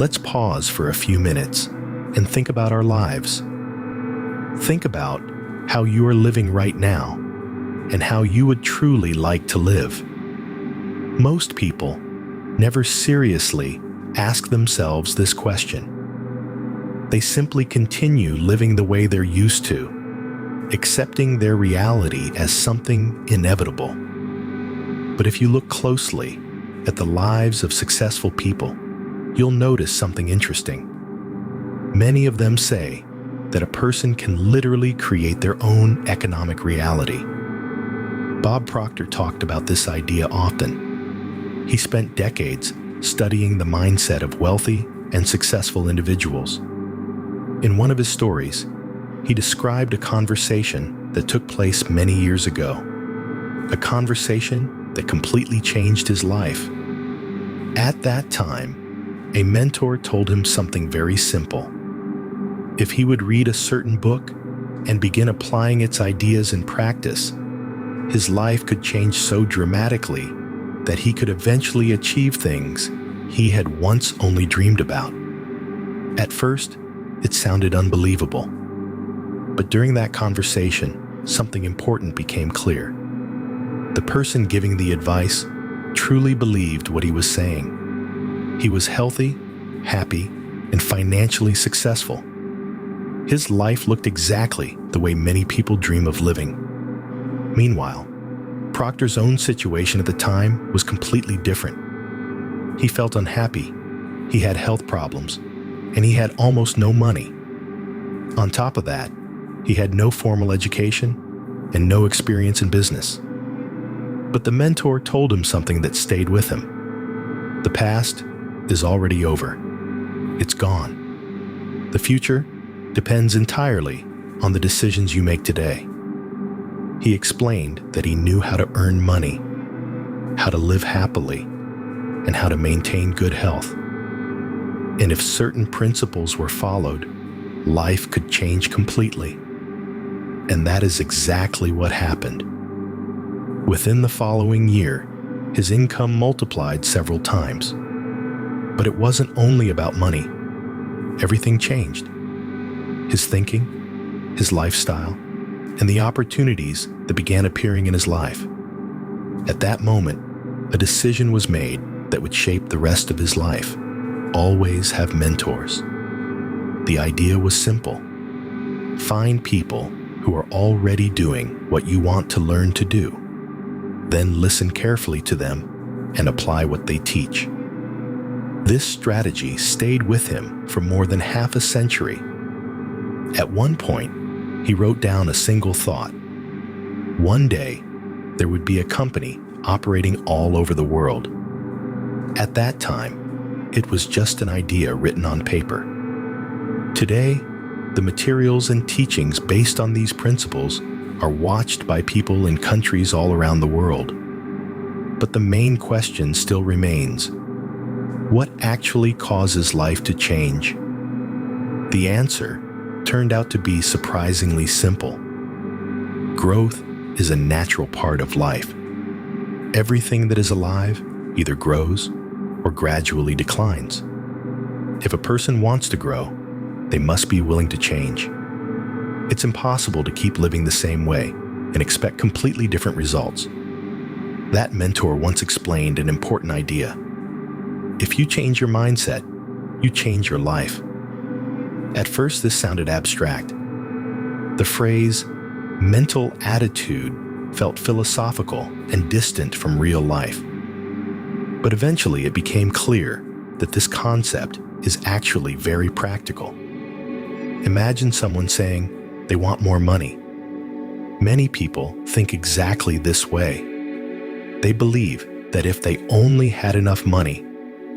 Let's pause for a few minutes and think about our lives. Think about how you are living right now and how you would truly like to live. Most people never seriously ask themselves this question. They simply continue living the way they're used to, accepting their reality as something inevitable. But if you look closely at the lives of successful people, you'll notice something interesting. Many of them say that a person can literally create their own economic reality. Bob Proctor talked about this idea often. He spent decades studying the mindset of wealthy and successful individuals. In one of his stories, he described a conversation that took place many years ago, a conversation that completely changed his life. At that time, a mentor told him something very simple. If he would read a certain book and begin applying its ideas in practice, his life could change so dramatically that he could eventually achieve things he had once only dreamed about. At first, it sounded unbelievable. But during that conversation, something important became clear. The person giving the advice truly believed what he was saying. He was healthy, happy, and financially successful. His life looked exactly the way many people dream of living. Meanwhile, Proctor's own situation at the time was completely different. He felt unhappy, he had health problems, and he had almost no money. On top of that, he had no formal education and no experience in business. But the mentor told him something that stayed with him. The past is already over. It's gone. The future depends entirely on the decisions you make today. He explained that he knew how to earn money, how to live happily, and how to maintain good health. And if certain principles were followed, life could change completely. And that is exactly what happened. Within the following year, his income multiplied several times. But it wasn't only about money. Everything changed. His thinking, his lifestyle, and the opportunities that began appearing in his life. At that moment, a decision was made that would shape the rest of his life. Always have mentors. The idea was simple. Find people who are already doing what you want to learn to do. Then listen carefully to them and apply what they teach. This strategy stayed with him for more than half a century. At one point, he wrote down a single thought. One day, there would be a company operating all over the world. At that time, it was just an idea written on paper. Today, the materials and teachings based on these principles are watched by people in countries all around the world. But the main question still remains: what actually causes life to change? The answer turned out to be surprisingly simple. Growth is a natural part of life. Everything that is alive either grows or gradually declines. If a person wants to grow, they must be willing to change. It's impossible to keep living the same way and expect completely different results. That mentor once explained an important idea. If you change your mindset, you change your life. At first, this sounded abstract. The phrase mental attitude felt philosophical and distant from real life. But eventually it became clear that this concept is actually very practical. Imagine someone saying they want more money. Many people think exactly this way. They believe that if they only had enough money,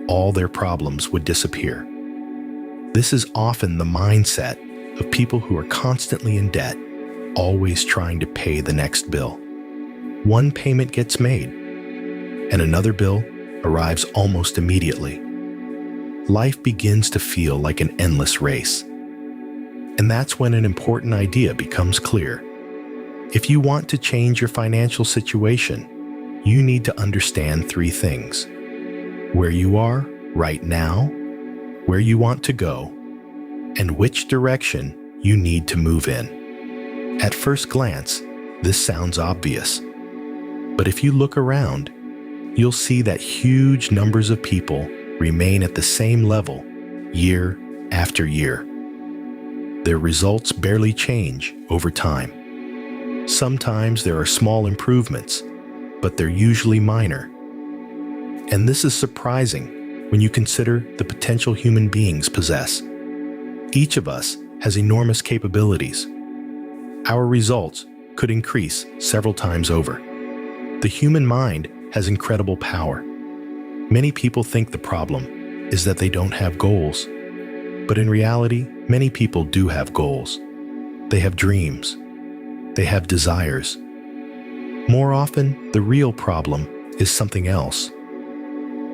all their problems would disappear. This is often the mindset of people who are constantly in debt, always trying to pay the next bill. One payment gets made, and another bill arrives almost immediately. Life begins to feel like an endless race. And that's when an important idea becomes clear. If you want to change your financial situation, you need to understand three things: where you are right now, where you want to go, and which direction you need to move in. At first glance, this sounds obvious. But if you look around, you'll see that huge numbers of people remain at the same level year after year. Their results barely change over time. Sometimes there are small improvements, but they're usually minor. And this is surprising when you consider the potential human beings possess. Each of us has enormous capabilities. Our results could increase several times over. The human mind has incredible power. Many people think the problem is that they don't have goals. But in reality, many people do have goals. They have dreams. They have desires. More often, the real problem is something else.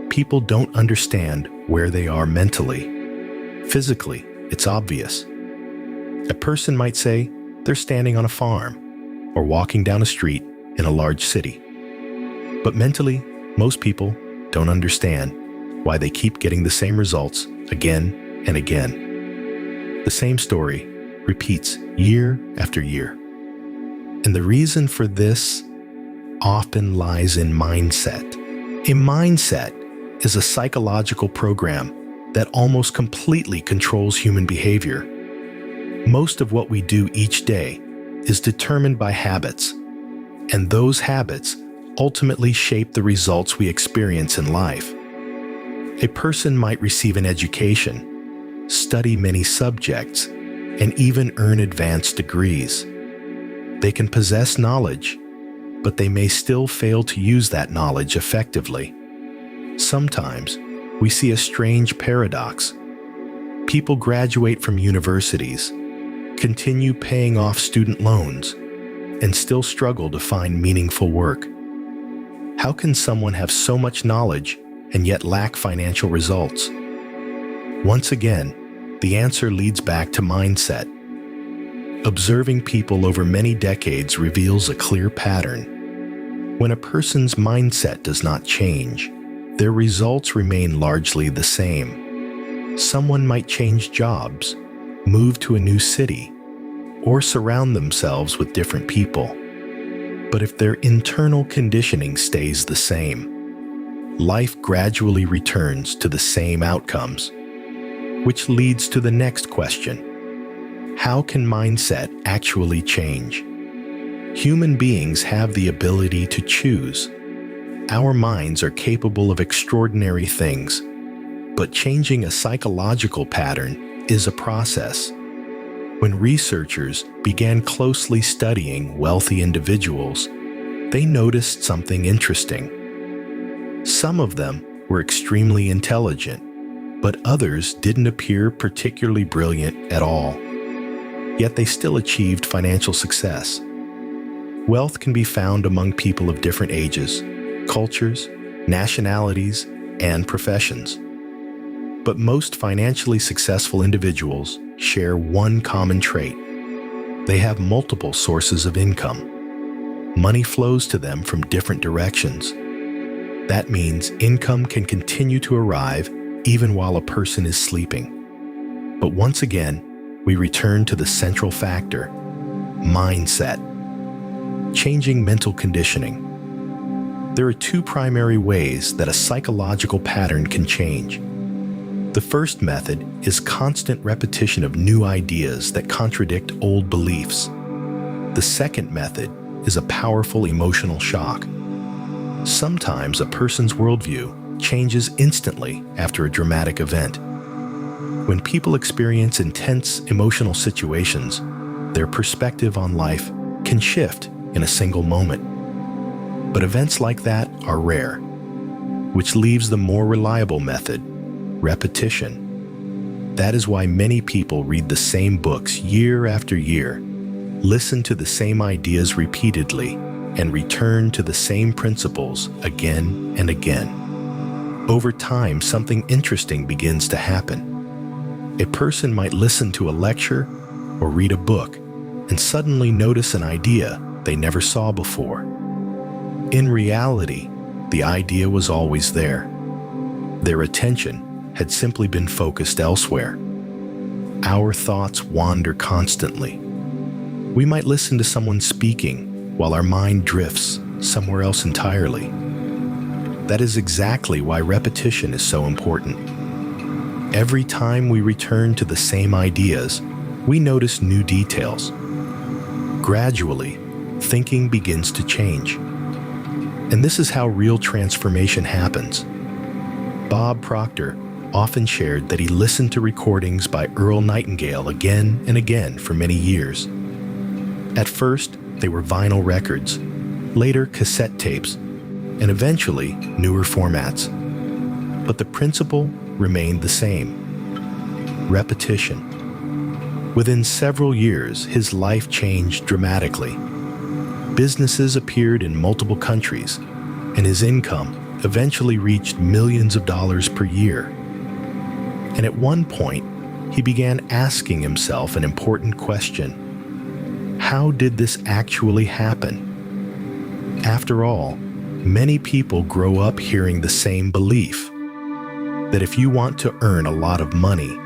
People don't understand where they are mentally. Physically, it's obvious. A person might say they're standing on a farm or walking down a street in a large city. But mentally, most people don't understand why they keep getting the same results again and again. The same story repeats year after year. And the reason for this often lies in mindset. A mindset is a psychological program that almost completely controls human behavior. Most of what we do each day is determined by habits, and those habits ultimately shape the results we experience in life. A person might receive an education, study many subjects, and even earn advanced degrees. They can possess knowledge, but they may still fail to use that knowledge effectively. Sometimes we see a strange paradox. People graduate from universities, continue paying off student loans, and still struggle to find meaningful work. How can someone have so much knowledge and yet lack financial results? Once again, the answer leads back to mindset. Observing people over many decades reveals a clear pattern. When a person's mindset does not change, their results remain largely the same. Someone might change jobs, move to a new city, or surround themselves with different people. But if their internal conditioning stays the same, life gradually returns to the same outcomes. Which leads to the next question. How can mindset actually change? Human beings have the ability to choose. Our minds are capable of extraordinary things, but changing a psychological pattern is a process. When researchers began closely studying wealthy individuals, they noticed something interesting. Some of them were extremely intelligent, but others didn't appear particularly brilliant at all. Yet they still achieved financial success. Wealth can be found among people of different ages, cultures, nationalities, and professions. But most financially successful individuals share one common trait. They have multiple sources of income. Money flows to them from different directions. That means income can continue to arrive even while a person is sleeping. But once again, we return to the central factor: mindset. Changing mental conditioning. There are two primary ways that a psychological pattern can change. The first method is constant repetition of new ideas that contradict old beliefs. The second method is a powerful emotional shock. Sometimes a person's worldview changes instantly after a dramatic event. When people experience intense emotional situations, their perspective on life can shift in a single moment. But events like that are rare, which leaves the more reliable method: repetition. That is why many people read the same books year after year, listen to the same ideas repeatedly, and return to the same principles again and again. Over time, something interesting begins to happen. A person might listen to a lecture or read a book and suddenly notice an idea they never saw before. In reality, the idea was always there. Their attention had simply been focused elsewhere. Our thoughts wander constantly. We might listen to someone speaking while our mind drifts somewhere else entirely. That is exactly why repetition is so important. Every time we return to the same ideas, we notice new details. Gradually, thinking begins to change. And this is how real transformation happens. Bob Proctor often shared that he listened to recordings by Earl Nightingale again and again for many years. At first, they were vinyl records, later cassette tapes, and eventually newer formats. But the principle remained the same: repetition. Within several years, his life changed dramatically. Businesses appeared in multiple countries, and his income eventually reached millions of dollars per year. And at one point, he began asking himself an important question: how did this actually happen? After all, many people grow up hearing the same belief, that if you want to earn a lot of money,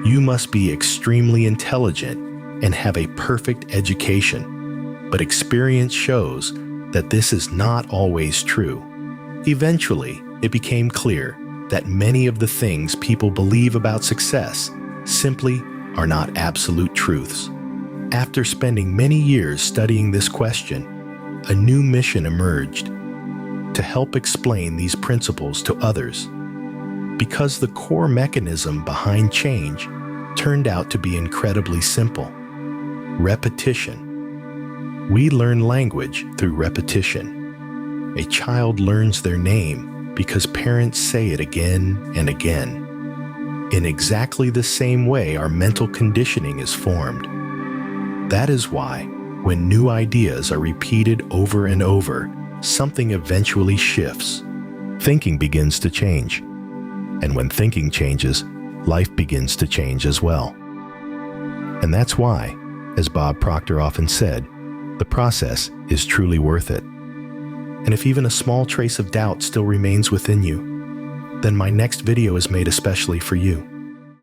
you must be extremely intelligent and have a perfect education. But experience shows that this is not always true. Eventually, it became clear that many of the things people believe about success simply are not absolute truths. After spending many years studying this question, a new mission emerged: to help explain these principles to others. Because the core mechanism behind change turned out to be incredibly simple: repetition. We learn language through repetition. A child learns their name because parents say it again and again. In exactly the same way, our mental conditioning is formed. That is why, when new ideas are repeated over and over, something eventually shifts. Thinking begins to change. And when thinking changes, life begins to change as well. And that's why, as Bob Proctor often said, the process is truly worth it. And if even a small trace of doubt still remains within you, then my next video is made especially for you.